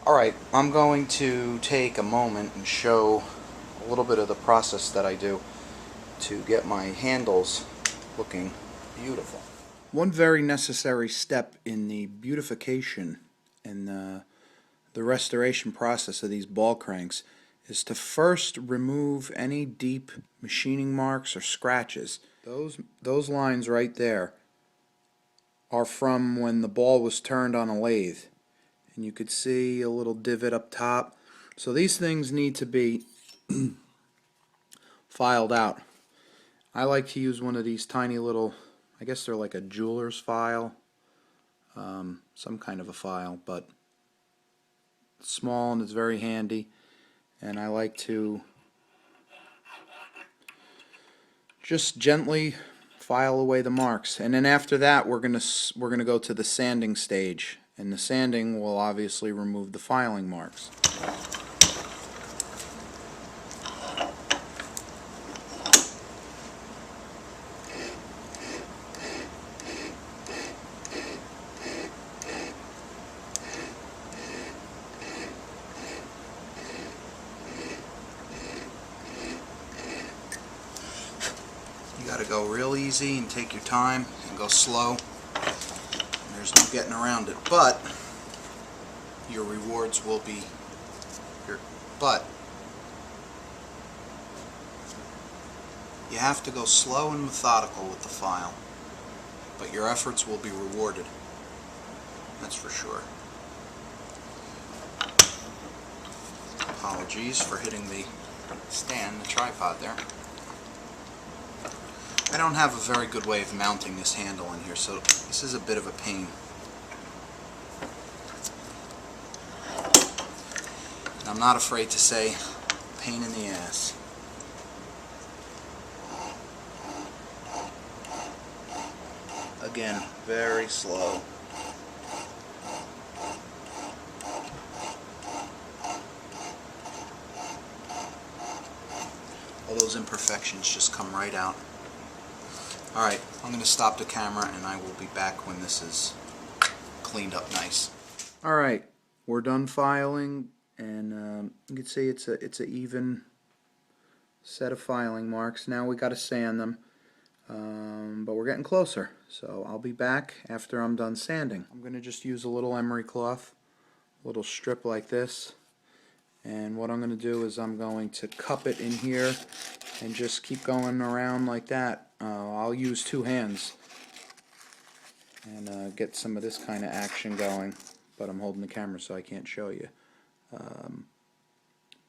Alright, I'm going to take a moment and show a little bit of the process that I do to get my handles looking beautiful. One very necessary step in the beautification and the restoration process of these ball cranks is to first remove any deep machining marks or scratches. Those lines right there are from when the ball was turned on a lathe. And you could see a little divot up top. So these things need to be filed out. I like to use one of these tiny little, I guess they're like a jeweler's file, some kind of a file, but it's small and it's very handy. And I like to just gently file away the marks. And then after that, we're gonna go to the sanding stage. And the sanding will obviously remove the filing marks. You gotta go real easy and take your time and go slow. There's no getting around it, but your rewards will be you have to go slow and methodical with the file, but your efforts will be rewarded. That's for sure. Apologies for hitting the stand, the tripod there. I don't have a very good way of mounting this handle in here, so this is a bit of a pain. And I'm not afraid to say, pain in the ass. Again, very slow. All those imperfections just come right out. Alright, I'm going to stop the camera and I will be back when this is cleaned up nice. Alright, we're done filing, and you can see it's a even set of filing marks. Now we got to sand them, but we're getting closer. So I'll be back after I'm done sanding. I'm going to just use a little emery cloth, a little strip like this. And what I'm going to do is I'm going to cup it in here and just keep going around like that. I'll use two hands and get some of this kind of action going, but I'm holding the camera so I can't show you.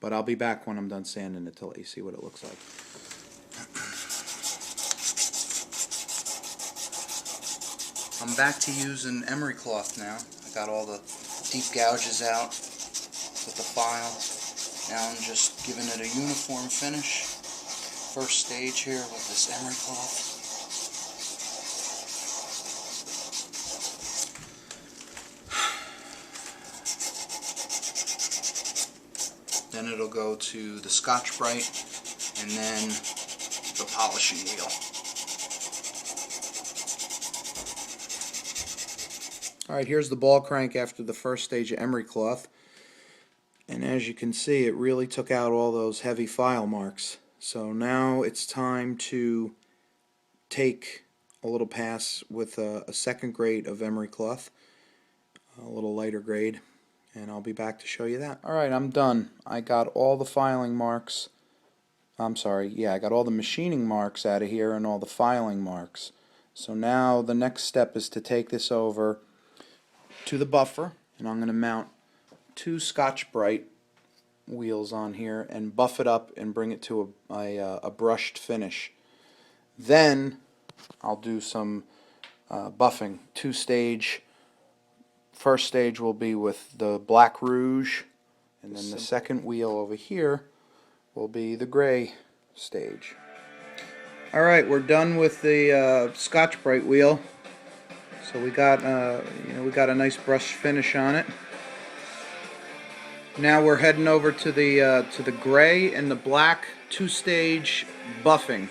But I'll be back when I'm done sanding it to let you see what it looks like. I'm back to using emery cloth now. I got all the deep gouges out with the file. Now I'm just giving it a uniform finish. First stage here with this emery cloth. Then it'll go to the Scotch-Brite and then the polishing wheel. Alright, here's the ball crank after the first stage of emery cloth. And as you can see, it really took out all those heavy file marks. So now it's time to take a little pass with a second grade of emery cloth, a little lighter grade, and I'll be back to show you that. Alright, I'm done. I got all the filing marks, I got all the machining marks out of here and all the filing marks. So now the next step is to take this over to the buffer, and I'm going to mount two Scotch-Brite wheels on here and buff it up and bring it to a brushed finish. Then I'll do some buffing. Two-stage. First stage will be with the black rouge, and then the second wheel over here will be the gray stage. Alright, we're done with the Scotch-Brite wheel. So we got we got a nice brush finish on it. Now we're heading over to the gray and the black two-stage buffing,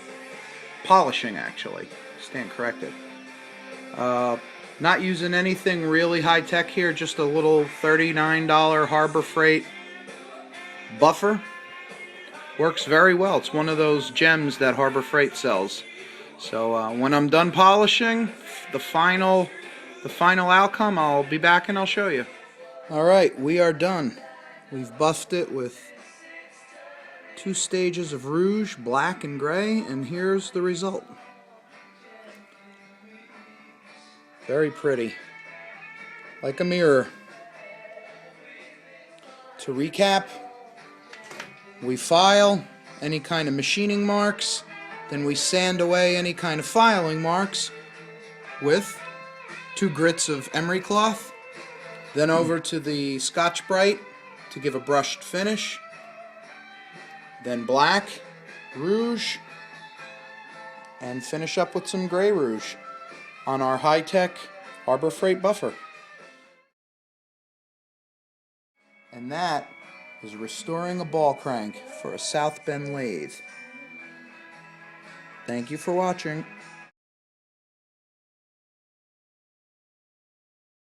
polishing actually. Stand corrected. Not using anything really high-tech here, just a little $39 Harbor Freight buffer. Works very well. It's one of those gems that Harbor Freight sells. So when I'm done polishing, the final outcome, I'll be back and I'll show you. Alright, we are done. We've buffed it with 2 stages of rouge, black and gray, and here's the result. Very pretty. Like a mirror. To recap, we file any kind of machining marks, then we sand away any kind of filing marks with 2 grits of emery cloth, then over to the Scotch-Brite to give a brushed finish, then black, rouge, and finish up with some gray rouge on our high-tech Harbor Freight buffer. And that is restoring a ball crank for a South Bend lathe. Thank you for watching.